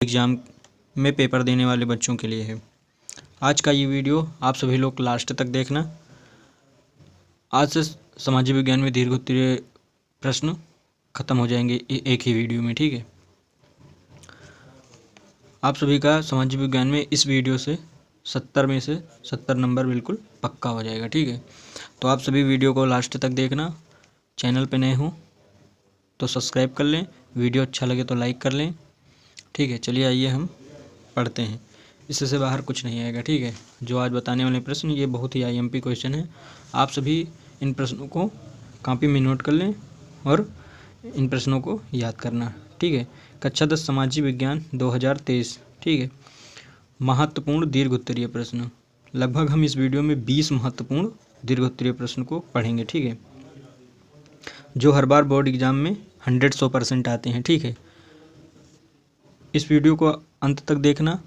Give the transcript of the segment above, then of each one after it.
Exam में paper देने वाले बच्चों के लिए है। आज का ये वीडियो आप सभी लोग लास्ट तक देखना। आज से सामाजिक विज्ञान में दीर्घोत्तरीय प्रश्न खत्म हो जाएंगे एक ही वीडियो में, ठीक है। आप सभी का सामाजिक विज्ञान में इस वीडियो से 70 में से 70 नंबर बिल्कुल पक्का हो जाएगा, ठीक है। तो आप सभी वीडियो को लास्ट तक देखना। चैनल पे नए हो तो सब्सक्राइब कर लें, वीडियो अच्छा लगे तो लाइक कर लें, ठीक है। चलिए आइए हम पढ़ते हैं। इससे बाहर कुछ नहीं आएगा, ठीक है। जो आज बताने वाले प्रश्न ये बहुत ही आईएमपी क्वेश्चन है। आप सभी इन प्रश्नों को कॉपी में नोट कर लें और इन प्रश्नों को याद करना, ठीक है। कक्षा 10 सामाजिक विज्ञान 2023, ठीक है। महत्वपूर्ण दीर्घोत्तरीय प्रश्न। लगभग हम इस वीडियो में 20 महत्वपूर्ण दीर्घोत्तरीय प्रश्न को पढ़ेंगे, ठीक है, जो हर बार बोर्ड एग्जाम में 100% आते हैं, ठीक है। इस वीडियो को अंत तक देखना,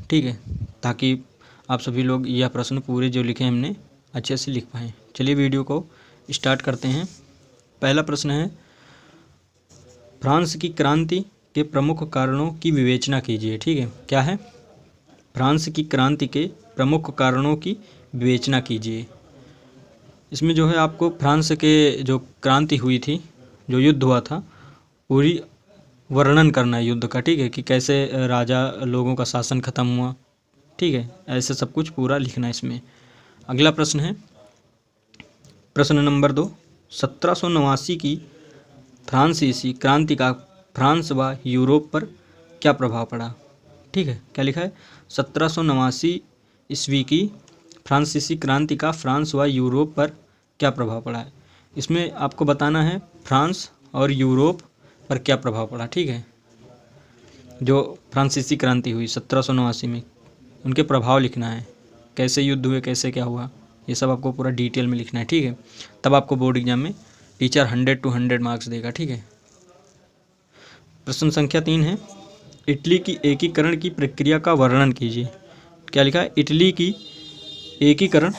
ठीक है, ताकि आप सभी लोग यह प्रश्न पूरे जो लिखे हमने अच्छे से लिख पाएँ। चलिए वीडियो को स्टार्ट करते हैं। पहला प्रश्न है, फ्रांस की क्रांति के प्रमुख कारणों की विवेचना कीजिए, ठीक है। क्या है? फ्रांस की क्रांति के प्रमुख कारणों की विवेचना कीजिए। इसमें जो है आपको फ्रांस के जो क्रांति हुई थी, जो युद्ध हुआ था, पूरी वर्णन करना है युद्ध का, ठीक है, कि कैसे राजा लोगों का शासन खत्म हुआ, ठीक है। ऐसे सब कुछ पूरा लिखना है इसमें। अगला प्रश्न है प्रश्न नंबर 2, 1789 की फ्रांसीसी क्रांति का फ्रांस व यूरोप पर क्या प्रभाव पड़ा, ठीक है। क्या लिखा है? 1789 ईस्वी की फ्रांसीसी क्रांति का फ्रांस व यूरोप पर क्या प्रभाव पड़ा है। इसमें आपको बताना है फ्रांस और यूरोप पर क्या प्रभाव पड़ा, ठीक है। जो फ्रांसीसी क्रांति हुई 1789 में, उनके प्रभाव लिखना है, कैसे युद्ध हुए, कैसे क्या हुआ, ये सब आपको पूरा डिटेल में लिखना है, ठीक है। तब आपको बोर्ड एग्जाम में टीचर 100 to 100 मार्क्स देगा, ठीक है। प्रश्न संख्या 3 है, इटली की एकीकरण की प्रक्रिया का वर्णन कीजिए। क्या लिखा है? इटली की एकीकरण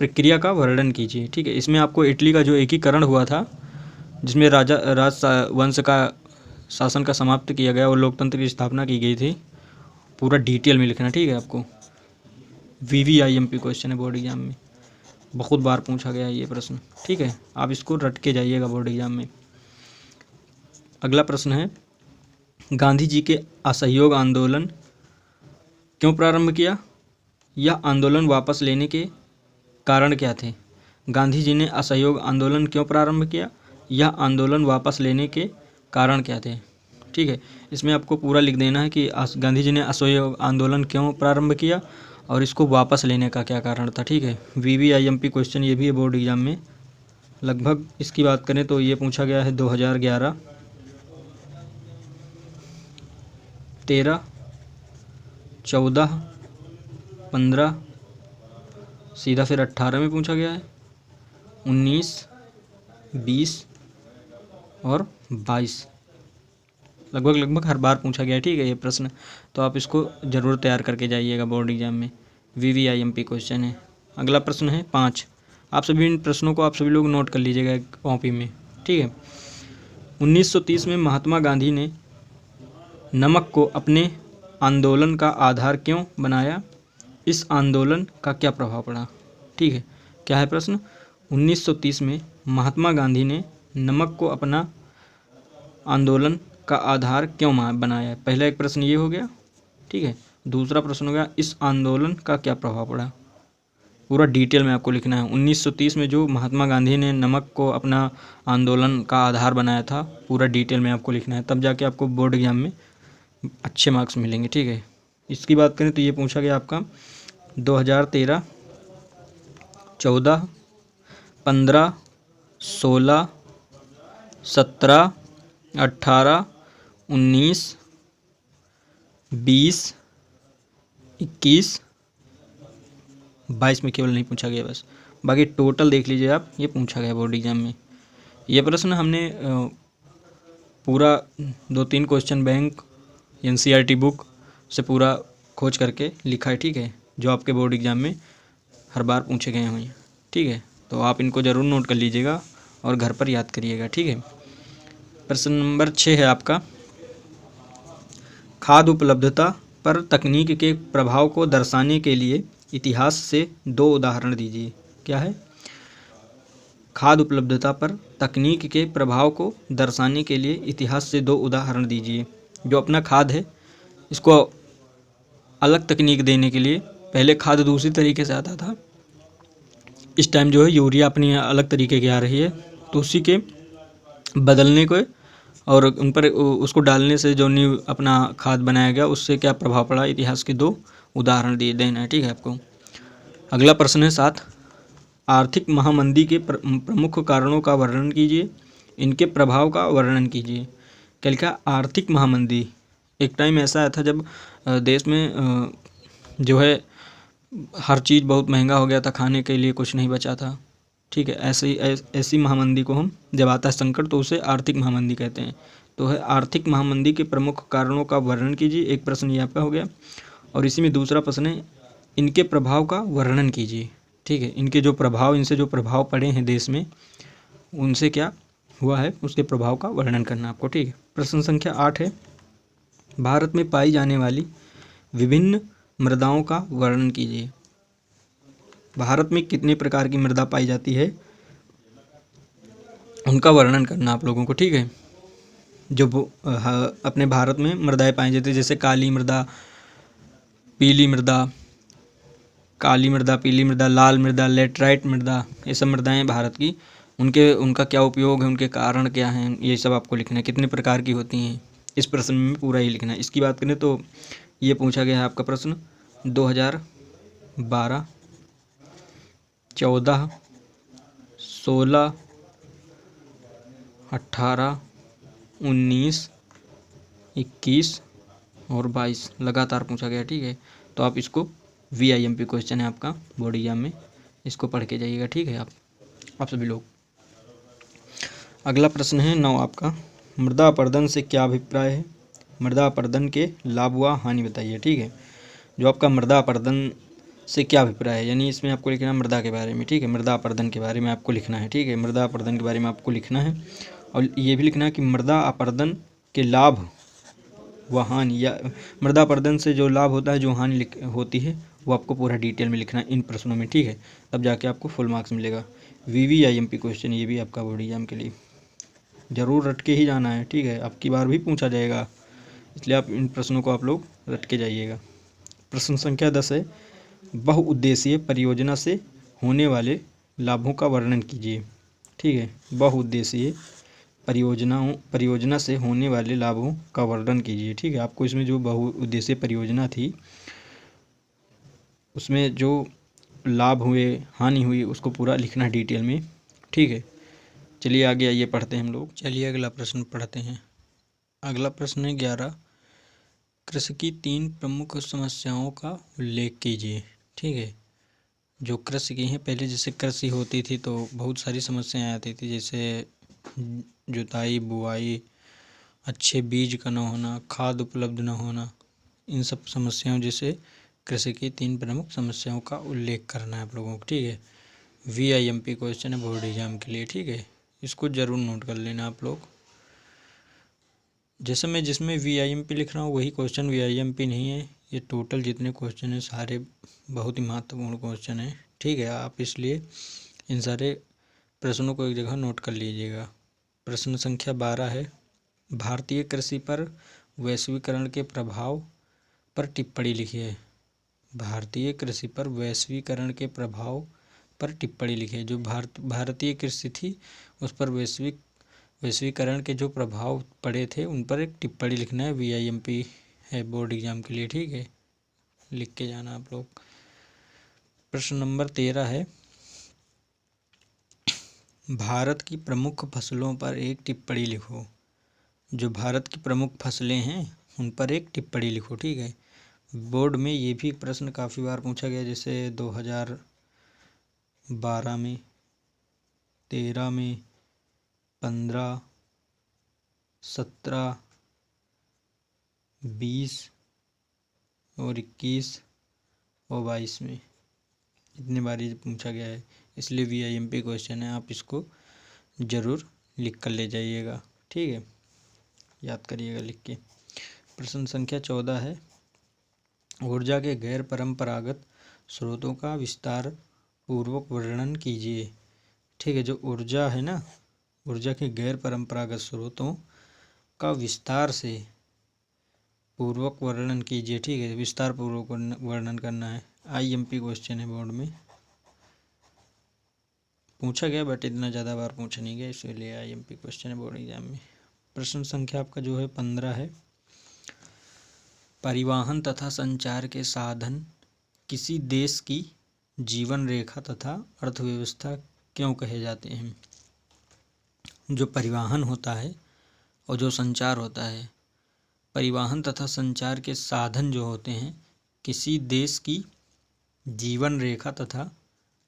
प्रक्रिया का वर्णन कीजिए, ठीक है। इसमें आपको इटली का जो एकीकरण हुआ था, जिसमें राजवंश का शासन का समाप्त किया गया और लोकतंत्र की स्थापना की गई थी, पूरा डिटेल में लिखना, ठीक है। आपको VVIMP क्वेश्चन है बोर्ड एग्जाम में, बहुत बार पूछा गया है ये प्रश्न, ठीक है। आप इसको रट के जाइएगा बोर्ड एग्जाम में। अगला प्रश्न है, गांधी जी के असहयोग आंदोलन क्यों प्रारंभ किया? यह आंदोलन वापस लेने के कारण क्या थे? गांधी जी ने असहयोग आंदोलन क्यों प्रारंभ किया? यह आंदोलन वापस लेने के कारण क्या थे, ठीक है। इसमें आपको पूरा लिख देना है कि गांधी जी ने असहयोग आंदोलन क्यों प्रारंभ किया और इसको वापस लेने का क्या कारण था, ठीक है। VVIMP क्वेश्चन ये भी है बोर्ड एग्जाम में। लगभग इसकी बात करें तो ये पूछा गया है 2011, 13, 14, 15, सीधा फिर 18 में पूछा गया है, 19, 20 और 22, लगभग हर बार पूछा गया है, ठीक है, ये प्रश्न। तो आप इसको ज़रूर तैयार करके जाइएगा बोर्ड एग्जाम में, VVIMP क्वेश्चन है। अगला प्रश्न है 5। आप सभी इन प्रश्नों को आप सभी लोग नोट कर लीजिएगा कॉपी में, ठीक है। 1930 में महात्मा गांधी ने नमक को अपने आंदोलन का आधार क्यों बनाया? इस आंदोलन का क्या प्रभाव पड़ा, ठीक है। क्या है प्रश्न? 1930 में महात्मा गांधी ने नमक को अपना आंदोलन का आधार क्यों बनाया? पहला एक प्रश्न ये हो गया, ठीक है। दूसरा प्रश्न हो गया, इस आंदोलन का क्या प्रभाव पड़ा? पूरा डिटेल में आपको लिखना है। 1930 में जो महात्मा गांधी ने नमक को अपना आंदोलन का आधार बनाया था, पूरा डिटेल में आपको लिखना है, तब जाके आपको बोर्ड एग्जाम में अच्छे मार्क्स मिलेंगे, ठीक है। इसकी बात करें तो ये पूछा गया आपका 2013, 14, 15, 16, 17, 18, 19, 20, 21, 22 में केवल नहीं पूछा गया बस, बाकी टोटल देख लीजिए आप, ये पूछा गया बोर्ड एग्जाम में। ये प्रश्न हमने पूरा 2-3 क्वेश्चन बैंक NCERT बुक से पूरा खोज करके लिखा है, ठीक है, जो आपके बोर्ड एग्जाम में हर बार पूछे गए होंगे, ठीक है। तो आप इनको ज़रूर नोट कर लीजिएगा और घर पर याद करिएगा, ठीक है। प्रश्न नंबर 6 है आपका, खाद्य उपलब्धता पर तकनीक के प्रभाव को दर्शाने के लिए इतिहास से 2 उदाहरण दीजिए। क्या है? खाद्य उपलब्धता पर तकनीक के प्रभाव को दर्शाने के लिए इतिहास से 2 उदाहरण दीजिए। जो अपना खाद्य है इसको अलग तकनीक देने के लिए, पहले खाद्य दूसरी तरीके से आता था, इस टाइम जो है यूरिया अपनी अलग तरीके की आ रही है, तो उसी के बदलने को और उन पर उसको डालने से जो न्यू अपना खाद बनाया गया उससे क्या प्रभाव पड़ा, इतिहास के 2 उदाहरण दिए देना है। ठीक है आपको। अगला प्रश्न है 7, आर्थिक महामंदी के प्रमुख कारणों का वर्णन कीजिए, इनके प्रभाव का वर्णन कीजिए। क्या लिखा? आर्थिक महामंदी। एक टाइम ऐसा आया था जब देश में जो है हर चीज़ बहुत महंगा हो गया था, खाने के लिए कुछ नहीं बचा था। ठीक है, ऐसी महामंदी को हम, जब आता है संकट तो उसे आर्थिक महामंदी कहते हैं। तो है आर्थिक महामंदी के प्रमुख कारणों का वर्णन कीजिए। एक प्रश्न ये आपका हो गया। और इसी में दूसरा प्रश्न है, इनके प्रभाव का वर्णन कीजिए। ठीक है, इनके जो प्रभाव, इनसे जो प्रभाव पड़े हैं देश में, उनसे क्या हुआ है, उसके प्रभाव का वर्णन करना आपको। ठीक है। प्रश्न संख्या 8 है, भारत में पाई जाने वाली विभिन्न मृदाओं का वर्णन कीजिए। भारत में कितने प्रकार की मृदा पाई जाती है, उनका वर्णन करना आप लोगों को। ठीक है। जो अपने भारत में मृदाएं पाई जाती है, जैसे काली मृदा, पीली मृदा, काली मृदा, पीली मृदा, लाल मृदा, लेटराइट मृदा, ये सब मृदाएं भारत की, उनका क्या उपयोग है, उनके कारण क्या हैं, ये सब आपको लिखना है। कितने प्रकार की होती हैं, इस प्रश्न में पूरा ही लिखना है। इसकी बात करें तो ये पूछा गया है आपका प्रश्न 2012, 14, 16, 18, 19, 21 और 22 लगातार पूछा गया। ठीक है, तो आप इसको VIMP क्वेश्चन है आपका बोर्ड एग्जाम में, इसको पढ़ के जाइएगा। ठीक है आप सभी लोग। अगला प्रश्न है 9 आपका, मृदा अपरदन से क्या अभिप्राय है, मृदा अपरदन के लाभ व हानि बताइए। ठीक है, जो आपका मृदा अपरदन से क्या अभिप्राय है, यानी इसमें आपको लिखना है मृदा के बारे में। ठीक है, मृदा अपरदन के बारे में आपको लिखना है। ठीक है, मृदा अपरदन के बारे में आपको लिखना है। और ये भी लिखना है कि मृदा अपरदन के लाभ व हानि, या मृदा अपरदन से जो लाभ होता है, जो हानि होती है, वो आपको पूरा डिटेल में लिखना है इन प्रश्नों में। ठीक है, तब जाके आपको फुल मार्क्स मिलेगा। VVIMP क्वेश्चन ये भी आपका बोर्ड एग्जाम के लिए ज़रूर रट के ही जाना है। ठीक है, आपकी बार भी पूछा जाएगा, इसलिए आप इन प्रश्नों को आप लोग रट के जाइएगा। प्रश्न संख्या 10 है, बहुउद्देशीय परियोजना से होने वाले लाभों का वर्णन कीजिए। ठीक है, बहुउद्देशीय परियोजना से होने वाले लाभों का वर्णन कीजिए। ठीक है, आपको इसमें जो बहुउद्देशीय परियोजना थी उसमें जो लाभ हुए, हानि हुई, उसको पूरा लिखना डिटेल में। ठीक है, चलिए आगे आइए, पढ़ते हैं हम लोग। चलिए अगला प्रश्न पढ़ते हैं। अगला प्रश्न है 11, कृषि की 3 प्रमुख समस्याओं का उल्लेख कीजिए। ठीक है, जो कृषि की हैं, पहले जैसे कृषि होती थी तो बहुत सारी समस्याएं आती थी, जैसे जुताई, बुआई, अच्छे बीज का न होना, खाद उपलब्ध न होना, इन सब समस्याओं जैसे कृषि की 3 प्रमुख समस्याओं का उल्लेख करना है आप लोगों को। ठीक है, VIMP क्वेश्चन है बोर्ड एग्जाम के लिए। ठीक है, इसको ज़रूर नोट कर लेना आप लोग। जैसे मैं जिसमें VIMP लिख रहा हूँ वही क्वेश्चन VIMP नहीं है, ये टोटल जितने क्वेश्चन हैं सारे बहुत ही महत्वपूर्ण क्वेश्चन हैं। ठीक है, आप इसलिए इन सारे प्रश्नों को एक जगह नोट कर लीजिएगा। प्रश्न संख्या 12 है, भारतीय कृषि पर वैश्वीकरण के प्रभाव पर टिप्पणी लिखिए। भारतीय कृषि पर वैश्वीकरण के प्रभाव पर टिप्पणी लिखिए। जो भारतीय कृषि थी उस पर वैश्वीकरण के जो प्रभाव पड़े थे उन पर एक टिप्पणी लिखना है। VIMP है बोर्ड एग्जाम के लिए। ठीक है, लिख के जाना आप लोग। प्रश्न नंबर 13 है, भारत की प्रमुख फसलों पर एक टिप्पणी लिखो। जो भारत की प्रमुख फसलें हैं उन पर एक टिप्पणी लिखो। ठीक है, बोर्ड में ये भी प्रश्न काफ़ी बार पूछा गया, जैसे 2012 में, 13 में, 15, 17, 20 और 21 और 22 में, इतने बार ये पूछा गया है, इसलिए VIMP क्वेश्चन है। आप इसको ज़रूर लिख कर ले जाइएगा। ठीक है, याद करिएगा लिख के। प्रश्न संख्या 14 है, ऊर्जा के गैर परंपरागत स्रोतों का विस्तार पूर्वक वर्णन कीजिए। ठीक है, जो ऊर्जा है ना, ऊर्जा के गैर परंपरागत स्रोतों का विस्तार से पूर्वक वर्णन कीजिए। ठीक है, विस्तार पूर्वक वर्णन करना है। IMP क्वेश्चन है, बोर्ड में पूछा गया बट इतना ज़्यादा बार पूछा नहीं गया, इसलिए IMP क्वेश्चन है बोर्ड एग्जाम में। प्रश्न संख्या आपका जो है 15 है, परिवहन तथा संचार के साधन किसी देश की जीवन रेखा तथा अर्थव्यवस्था क्यों कहे जाते हैं। जो परिवहन होता है और जो संचार होता है, परिवहन तथा संचार के साधन जो होते हैं किसी देश की जीवन रेखा तथा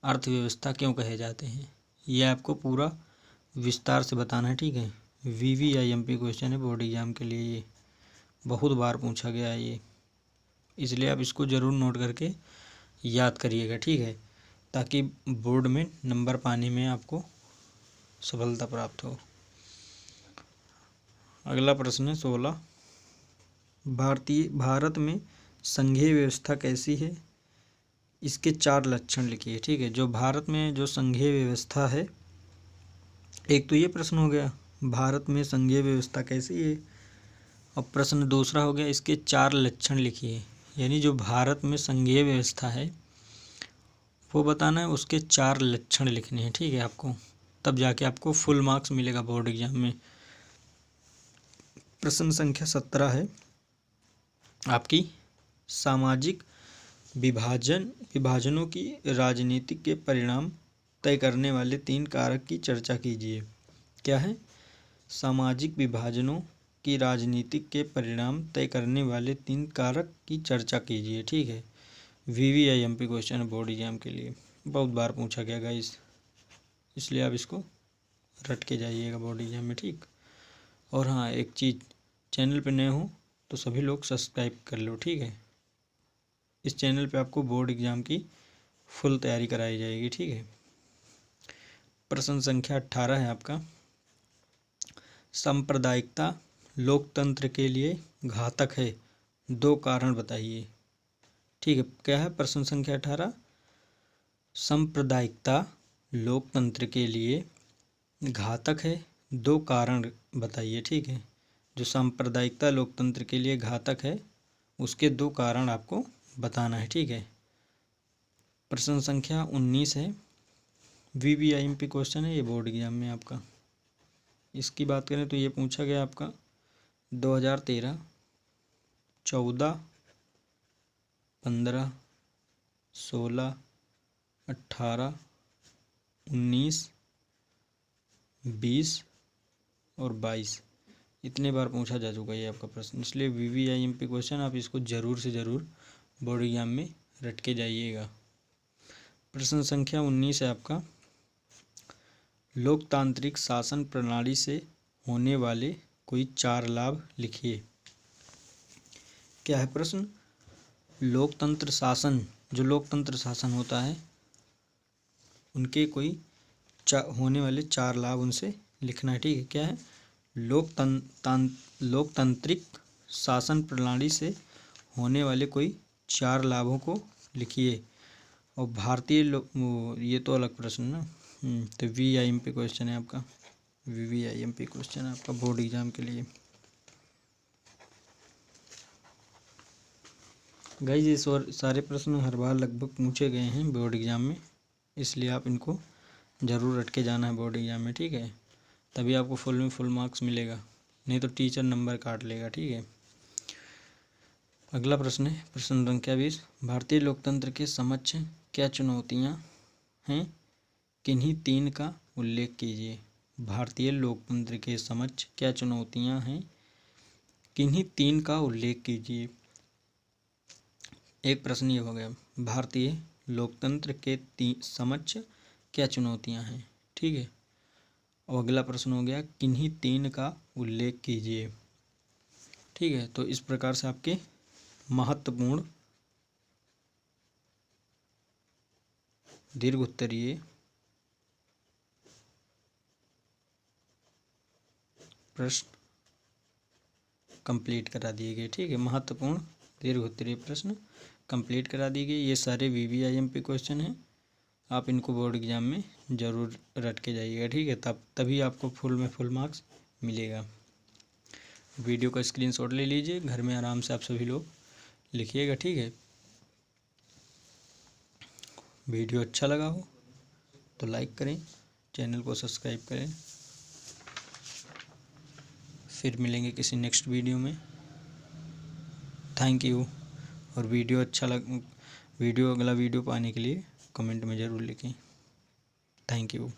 अर्थव्यवस्था क्यों कहे जाते हैं, ये आपको पूरा विस्तार से बताना है। ठीक है, VVIMP क्वेश्चन है बोर्ड एग्जाम के लिए, ये बहुत बार पूछा गया है ये, इसलिए आप इसको ज़रूर नोट करके याद करिएगा। ठीक है, ताकि बोर्ड में नंबर पाने में आपको सफलता प्राप्त हो। अगला प्रश्न है 16, भारत में संघीय व्यवस्था कैसी है, इसके 4 लक्षण लिखिए। ठीक है, जो भारत में जो संघीय व्यवस्था है, एक तो ये प्रश्न हो गया भारत में संघीय व्यवस्था कैसी है, और प्रश्न दूसरा हो गया इसके 4 लक्षण लिखिए। यानी जो भारत में संघीय व्यवस्था है वो बताना है, उसके 4 लक्षण लिखने हैं। ठीक है, आपको तब जाके आपको फुल मार्क्स मिलेगा बोर्ड एग्जाम में। प्रश्न संख्या 17 है आपकी, सामाजिक विभाजनों की राजनीतिक के परिणाम तय करने वाले 3 कारक की चर्चा कीजिए। क्या है, सामाजिक विभाजनों की राजनीतिक के परिणाम तय करने वाले 3 कारक की चर्चा कीजिए। ठीक है, VVIMP क्वेश्चन है बोर्ड एग्जाम के लिए, बहुत बार पूछा गया गाइस, इसलिए आप इसको रट के जाइएगा बोर्ड एग्जाम में। ठीक, और हाँ एक चीज़, चैनल पे नए हो तो सभी लोग सब्सक्राइब कर लो। ठीक है, इस चैनल पे आपको बोर्ड एग्जाम की फुल तैयारी कराई जाएगी। ठीक है, प्रश्न संख्या 18 है आपका, सांप्रदायिकता लोकतंत्र के लिए घातक है, 2 कारण बताइए। ठीक है, क्या है प्रश्न संख्या 18, सांप्रदायिकता लोकतंत्र के लिए घातक है, 2 कारण बताइए। ठीक है, जो सांप्रदायिकता लोकतंत्र के लिए घातक है उसके 2 कारण आपको बताना है। ठीक है, प्रश्न संख्या 19 है, VVIMP क्वेश्चन है ये बोर्ड एग्जाम में आपका। इसकी बात करें तो ये पूछा गया आपका 2013, 14, 15, 16, 18, 19, 20 और 22, इतने बार पूछा जा चुका है आपका प्रश्न, इसलिए VVIMP क्वेश्चन आप इसको ज़रूर से ज़रूर बोर्ड एग्जाम में रट के जाइएगा। प्रश्न संख्या 19 है आपका, लोकतांत्रिक शासन प्रणाली से होने वाले कोई 4 लाभ लिखिए। क्या है प्रश्न, लोकतंत्र शासन, जो लोकतंत्र शासन होता है उनके कोई होने वाले 4 लाभ उनसे लिखना है। ठीक है, क्या है, लोकतांत्रिक शासन प्रणाली से होने वाले कोई 4 लाभों को लिखिए। और भारतीय ये तो अलग प्रश्न ना, तो VIMP क्वेश्चन है आपका, VVIMP क्वेश्चन है आपका बोर्ड एग्जाम के लिए। गाइस ये सारे प्रश्न हर बार लगभग पूछे गए हैं बोर्ड एग्जाम में, इसलिए आप इनको ज़रूर रट के जाना है बोर्ड एग्जाम में। ठीक है, तभी आपको फुल में फुल मार्क्स मिलेगा, नहीं तो टीचर नंबर काट लेगा। ठीक है, अगला प्रश्न है प्रश्न संख्या 20, भारतीय लोकतंत्र के समक्ष क्या चुनौतियां हैं, किन्हीं 3 का उल्लेख कीजिए। भारतीय लोकतंत्र के समक्ष क्या चुनौतियां हैं, किन्हीं 3 का उल्लेख कीजिए। एक प्रश्न ये हो गया, भारतीय लोकतंत्र के समक्ष क्या चुनौतियां हैं। ठीक है, और अगला प्रश्न हो गया, किन्हीं 3 का उल्लेख कीजिए। ठीक है, तो इस प्रकार से आपके महत्वपूर्ण दीर्घ उत्तरीय प्रश्न कंप्लीट करा दिए गए। ठीक है, महत्वपूर्ण दीर्घ उत्तरीय प्रश्न कंप्लीट करा दिए गए। ये सारे VVIMP क्वेश्चन हैं, आप इनको बोर्ड एग्जाम में ज़रूर रट के जाइएगा। ठीक है, तभी आपको फुल में फुल मार्क्स मिलेगा। वीडियो का स्क्रीनशॉट ले लीजिए, घर में आराम से आप सभी लोग लिखिएगा। ठीक है, वीडियो अच्छा लगा हो तो लाइक करें, चैनल को सब्सक्राइब करें। फिर मिलेंगे किसी नेक्स्ट वीडियो में। Thank you. और वीडियो अगला वीडियो पाने के लिए कमेंट में ज़रूर लिखें। Thank you.